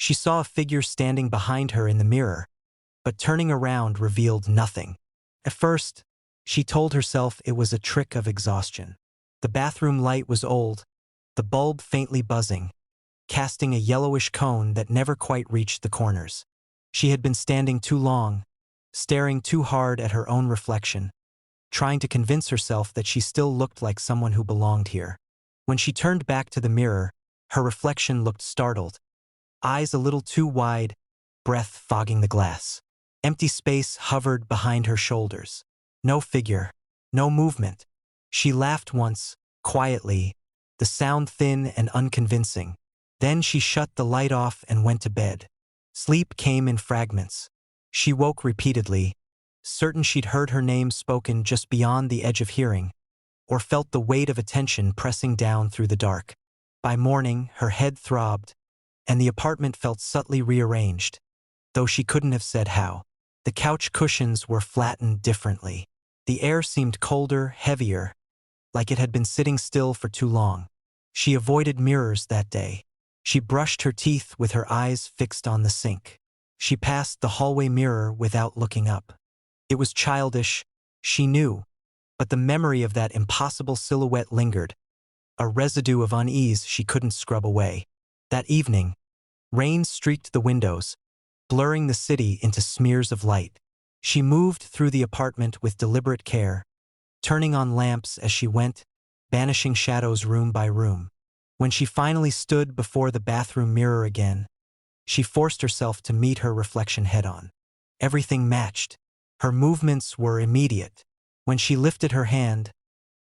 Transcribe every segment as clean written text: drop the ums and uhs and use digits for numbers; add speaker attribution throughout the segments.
Speaker 1: She saw a figure standing behind her in the mirror, but turning around revealed nothing. At first, she told herself it was a trick of exhaustion. The bathroom light was old, the bulb faintly buzzing, casting a yellowish cone that never quite reached the corners. She had been standing too long, staring too hard at her own reflection, trying to convince herself that she still looked like someone who belonged here. When she turned back to the mirror, her reflection looked startled, eyes a little too wide, breath fogging the glass. Empty space hovered behind her shoulders. No figure, no movement. She laughed once, quietly, the sound thin and unconvincing. Then she shut the light off and went to bed. Sleep came in fragments. She woke repeatedly, certain she'd heard her name spoken just beyond the edge of hearing, or felt the weight of attention pressing down through the dark. By morning, her head throbbed, and the apartment felt subtly rearranged, though she couldn't have said how. The couch cushions were flattened differently. The air seemed colder, heavier, like it had been sitting still for too long. She avoided mirrors that day. She brushed her teeth with her eyes fixed on the sink. She passed the hallway mirror without looking up. It was childish, she knew, but the memory of that impossible silhouette lingered, a residue of unease she couldn't scrub away. That evening, rain streaked the windows, blurring the city into smears of light. She moved through the apartment with deliberate care, turning on lamps as she went, banishing shadows room by room. When she finally stood before the bathroom mirror again, she forced herself to meet her reflection head-on. Everything matched. Her movements were immediate. When she lifted her hand,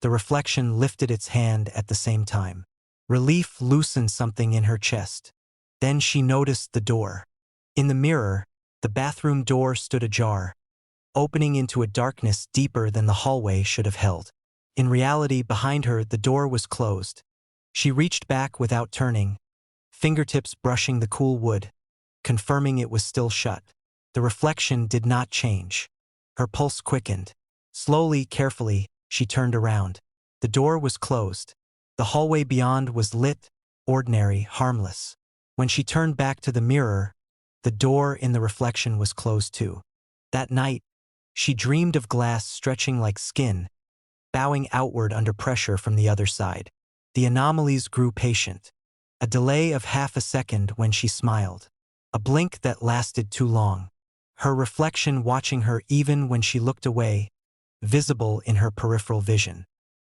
Speaker 1: the reflection lifted its hand at the same time. Relief loosened something in her chest. Then she noticed the door. In the mirror, the bathroom door stood ajar, opening into a darkness deeper than the hallway should have held. In reality, behind her, the door was closed. She reached back without turning, fingertips brushing the cool wood, confirming it was still shut. The reflection did not change. Her pulse quickened. Slowly, carefully, she turned around. The door was closed. The hallway beyond was lit, ordinary, harmless. When she turned back to the mirror, the door in the reflection was closed too. That night, she dreamed of glass stretching like skin, bowing outward under pressure from the other side. The anomalies grew patient. A delay of half a second when she smiled. A blink that lasted too long. Her reflection watching her even when she looked away, visible in her peripheral vision.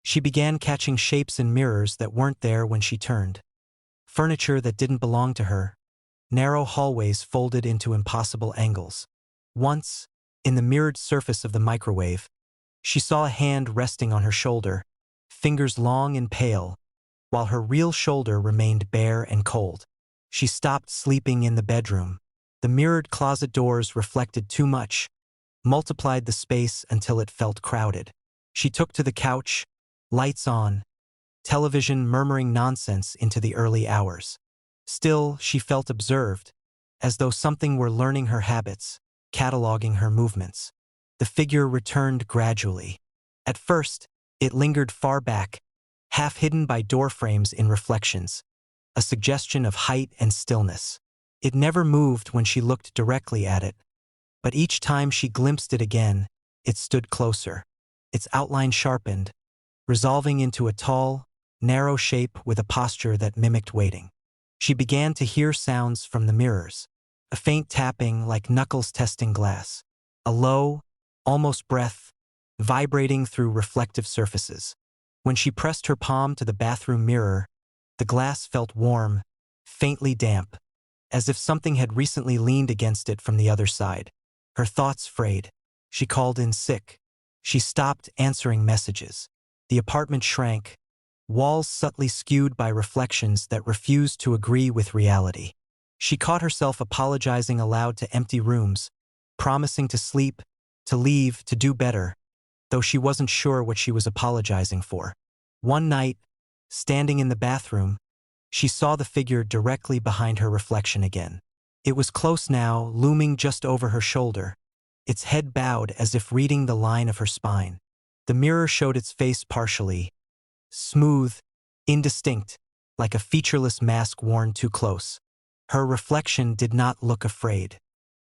Speaker 1: She began catching shapes in mirrors that weren't there when she turned. Furniture that didn't belong to her. Narrow hallways folded into impossible angles. Once, in the mirrored surface of the microwave, she saw a hand resting on her shoulder, fingers long and pale, while her real shoulder remained bare and cold. She stopped sleeping in the bedroom. The mirrored closet doors reflected too much, multiplied the space until it felt crowded. She took to the couch, lights on, television murmuring nonsense into the early hours. Still, she felt observed, as though something were learning her habits, cataloging her movements. The figure returned gradually. At first, it lingered far back, half hidden by door frames in reflections, a suggestion of height and stillness. It never moved when she looked directly at it, but each time she glimpsed it again, it stood closer. Its outline sharpened, resolving into a tall, narrow shape with a posture that mimicked waiting. She began to hear sounds from the mirrors, a faint tapping like knuckles testing glass, a low, almost breath, vibrating through reflective surfaces. When she pressed her palm to the bathroom mirror, the glass felt warm, faintly damp, as if something had recently leaned against it from the other side. Her thoughts frayed. She called in sick. She stopped answering messages. The apartment shrank, walls subtly skewed by reflections that refused to agree with reality. She caught herself apologizing aloud to empty rooms, promising to sleep, to leave, to do better, though she wasn't sure what she was apologizing for. One night, standing in the bathroom, she saw the figure directly behind her reflection again. It was close now, looming just over her shoulder, its head bowed as if reading the line of her spine. The mirror showed its face partially, smooth, indistinct, like a featureless mask worn too close. Her reflection did not look afraid.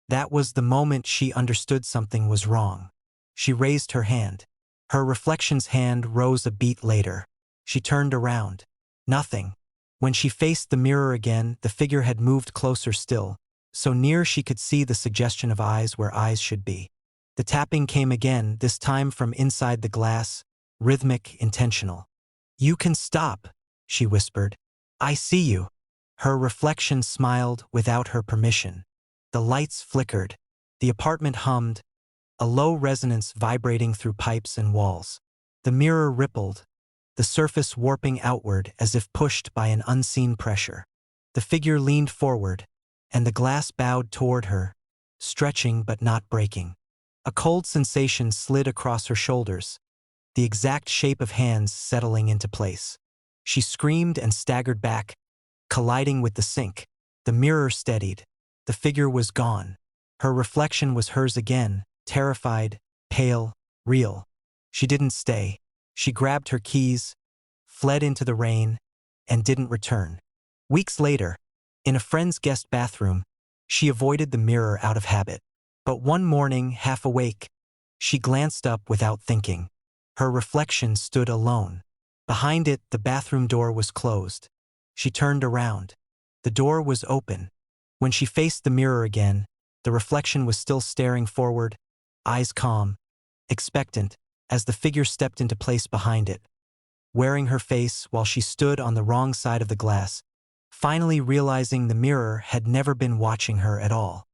Speaker 1: That was the moment she understood something was wrong. She raised her hand. Her reflection's hand rose a beat later. She turned around. Nothing. When she faced the mirror again, the figure had moved closer still, so near she could see the suggestion of eyes where eyes should be. The tapping came again, this time from inside the glass, rhythmic, intentional. "You can stop," she whispered. "I see you." Her reflection smiled without her permission. The lights flickered. The apartment hummed, a low resonance vibrating through pipes and walls. The mirror rippled, the surface warping outward as if pushed by an unseen pressure. The figure leaned forward, and the glass bowed toward her, stretching but not breaking. A cold sensation slid across her shoulders, the exact shape of hands settling into place. She screamed and staggered back, colliding with the sink. The mirror steadied. The figure was gone. Her reflection was hers again, terrified, pale, real. She didn't stay. She grabbed her keys, fled into the rain, and didn't return. Weeks later, in a friend's guest bathroom, she avoided the mirror out of habit. But one morning, half awake, she glanced up without thinking. Her reflection stood alone. Behind it, the bathroom door was closed. She turned around. The door was open. When she faced the mirror again, the reflection was still staring forward, eyes calm, expectant, as the figure stepped into place behind it, wearing her face while she stood on the wrong side of the glass, finally realizing the mirror had never been watching her at all.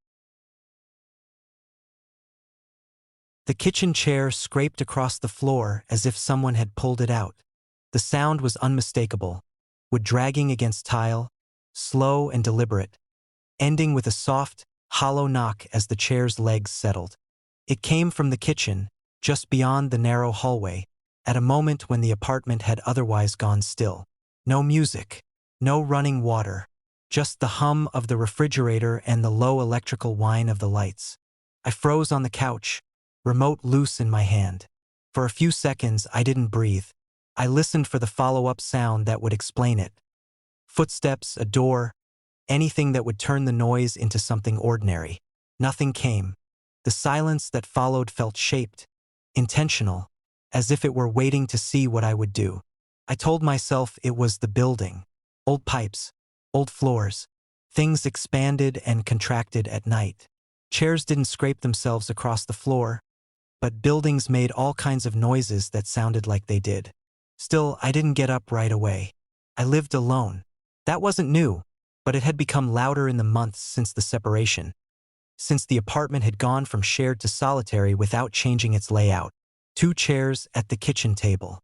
Speaker 1: The kitchen chair scraped across the floor as if someone had pulled it out. The sound was unmistakable, wood dragging against tile, slow and deliberate, ending with a soft, hollow knock as the chair's legs settled. It came from the kitchen, just beyond the narrow hallway, at a moment when the apartment had otherwise gone still. No music, no running water, just the hum of the refrigerator and the low electrical whine of the lights. I froze on the couch, remote loose in my hand. For a few seconds, I didn't breathe. I listened for the follow-up sound that would explain it. Footsteps, a door, anything that would turn the noise into something ordinary. Nothing came. The silence that followed felt shaped, intentional, as if it were waiting to see what I would do. I told myself it was the building. Old pipes, old floors. Things expanded and contracted at night. Chairs didn't scrape themselves across the floor, but buildings made all kinds of noises that sounded like they did. Still, I didn't get up right away. I lived alone. That wasn't new, but it had become louder in the months since the separation, since the apartment had gone from shared to solitary without changing its layout. 2 chairs at the kitchen table.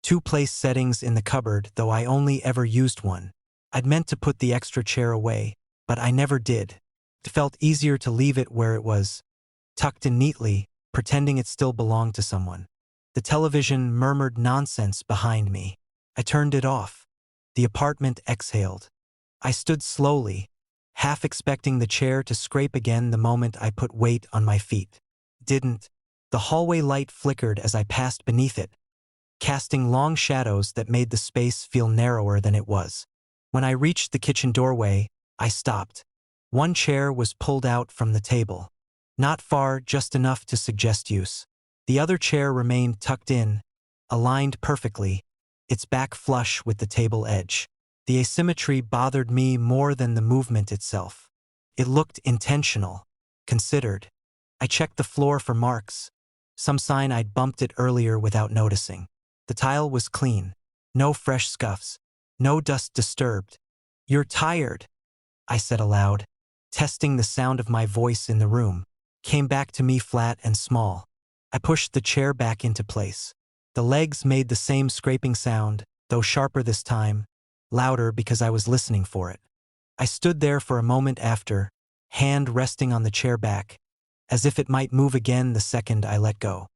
Speaker 1: 2 place settings in the cupboard, though I only ever used one. I'd meant to put the extra chair away, but I never did. It felt easier to leave it where it was, tucked in neatly, pretending it still belonged to someone. The television murmured nonsense behind me. I turned it off. The apartment exhaled. I stood slowly, half expecting the chair to scrape again the moment I put weight on my feet. Didn't. The hallway light flickered as I passed beneath it, casting long shadows that made the space feel narrower than it was. When I reached the kitchen doorway, I stopped. 1 chair was pulled out from the table. Not far, just enough to suggest use. The other chair remained tucked in, aligned perfectly, its back flush with the table edge. The asymmetry bothered me more than the movement itself. It looked intentional, considered. I checked the floor for marks, some sign I'd bumped it earlier without noticing. The tile was clean, no fresh scuffs, no dust disturbed. "You're tired," I said aloud, testing the sound of my voice in the room. Came back to me flat and small. I pushed the chair back into place. The legs made the same scraping sound, though sharper this time, louder because I was listening for it. I stood there for a moment after, hand resting on the chair back, as if it might move again the second I let go.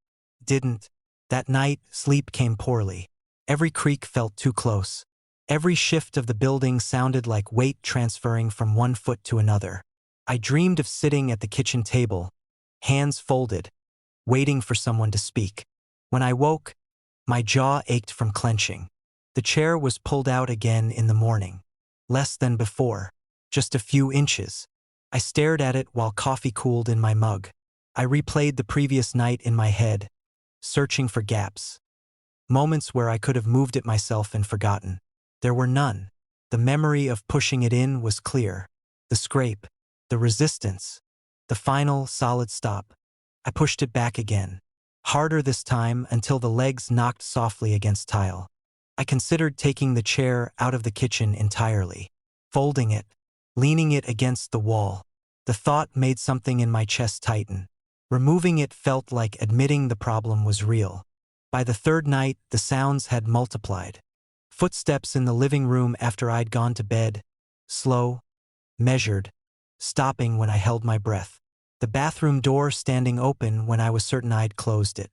Speaker 1: Didn't. That night, sleep came poorly. Every creak felt too close. Every shift of the building sounded like weight transferring from one foot to another. I dreamed of sitting at the kitchen table, hands folded, waiting for someone to speak. When I woke, my jaw ached from clenching. The chair was pulled out again in the morning. Less than before. just a few inches. I stared at it while coffee cooled in my mug. I replayed the previous night in my head, searching for gaps. Moments where I could have moved it myself and forgotten. There were none. The memory of pushing it in was clear. The scrape, the resistance, the final solid stop. I pushed it back again. Harder this time until the legs knocked softly against tile. I considered taking the chair out of the kitchen entirely, folding it, leaning it against the wall. The thought made something in my chest tighten. Removing it felt like admitting the problem was real. By the third night, the sounds had multiplied. Footsteps in the living room after I'd gone to bed, slow, measured, stopping when I held my breath. The bathroom door standing open when I was certain I'd closed it.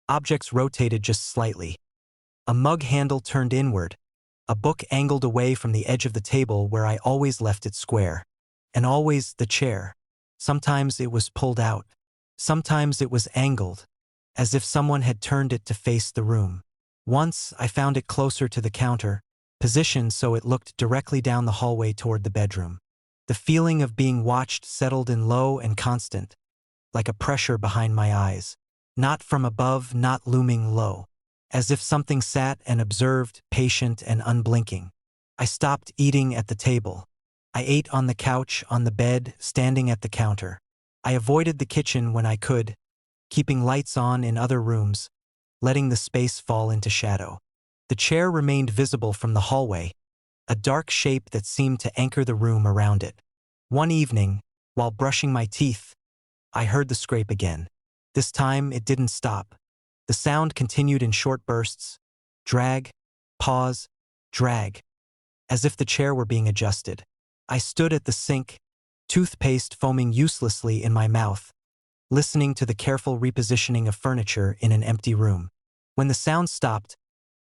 Speaker 1: Objects rotated just slightly. A mug handle turned inward, a book angled away from the edge of the table where I always left it square. And always the chair. Sometimes it was pulled out. Sometimes it was angled, as if someone had turned it to face the room. Once I found it closer to the counter, positioned so it looked directly down the hallway toward the bedroom. The feeling of being watched settled in low and constant, like a pressure behind my eyes. Not from above, not looming low. As if something sat and observed, patient and unblinking. I stopped eating at the table. I ate on the couch, on the bed, standing at the counter. I avoided the kitchen when I could, keeping lights on in other rooms, letting the space fall into shadow. The chair remained visible from the hallway, a dark shape that seemed to anchor the room around it. One evening, while brushing my teeth, I heard the scrape again. This time it didn't stop. The sound continued in short bursts, drag, pause, drag, as if the chair were being adjusted. I stood at the sink, toothpaste foaming uselessly in my mouth, listening to the careful repositioning of furniture in an empty room. When the sound stopped,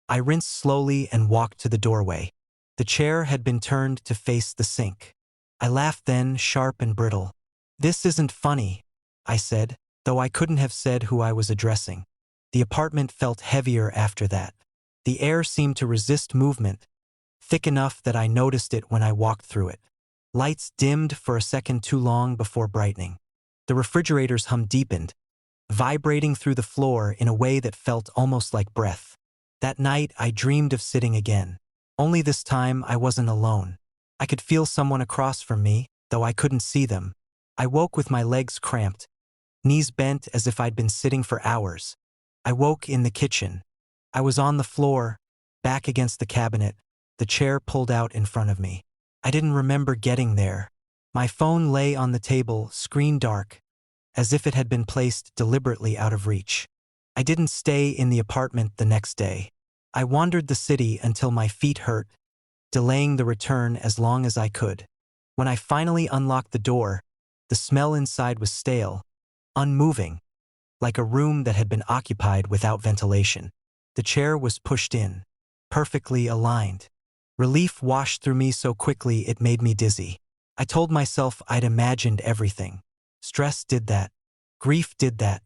Speaker 1: I rinsed slowly and walked to the doorway. The chair had been turned to face the sink. I laughed then, sharp and brittle. "This isn't funny," I said, though I couldn't have said who I was addressing. The apartment felt heavier after that. The air seemed to resist movement, thick enough that I noticed it when I walked through it. Lights dimmed for a second too long before brightening. The refrigerator's hum deepened, vibrating through the floor in a way that felt almost like breath. That night, I dreamed of sitting again. Only this time, I wasn't alone. I could feel someone across from me, though I couldn't see them. I woke with my legs cramped, knees bent as if I'd been sitting for hours. I woke in the kitchen. I was on the floor, back against the cabinet, the chair pulled out in front of me. I didn't remember getting there. My phone lay on the table, screen dark, as if it had been placed deliberately out of reach. I didn't stay in the apartment the next day. I wandered the city until my feet hurt, delaying the return as long as I could. When I finally unlocked the door, the smell inside was stale, unmoving, like a room that had been occupied without ventilation. The chair was pushed in, perfectly aligned. Relief washed through me so quickly it made me dizzy. I told myself I'd imagined everything. Stress did that. Grief did that.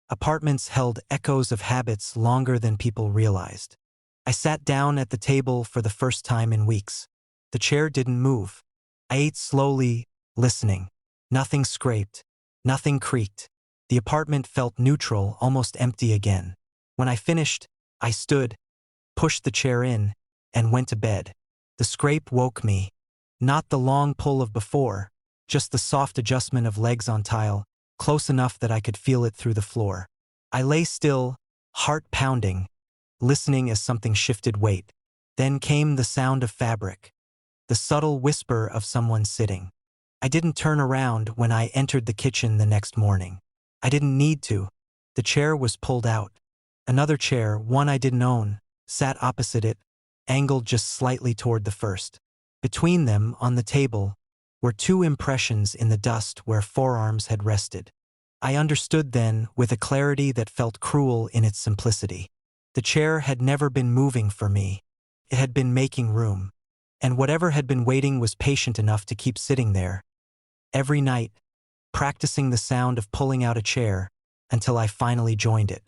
Speaker 1: Apartments held echoes of habits longer than people realized. I sat down at the table for the first time in weeks. The chair didn't move. I ate slowly, listening. Nothing scraped. Nothing creaked. The apartment felt neutral, almost empty again. When I finished, I stood, pushed the chair in, and went to bed. The scrape woke me. Not the long pull of before, just the soft adjustment of legs on tile, close enough that I could feel it through the floor. I lay still, heart pounding, listening as something shifted weight. Then came the sound of fabric, the subtle whisper of someone sitting. I didn't turn around when I entered the kitchen the next morning. I didn't need to. The chair was pulled out. Another chair, one I didn't own, sat opposite it, angled just slightly toward the first. Between them, on the table, were two impressions in the dust where forearms had rested. I understood then, with a clarity that felt cruel in its simplicity. The chair had never been moving for me. It had been making room. And whatever had been waiting was patient enough to keep sitting there. Every night, practicing the sound of pulling out a chair, until I finally joined it.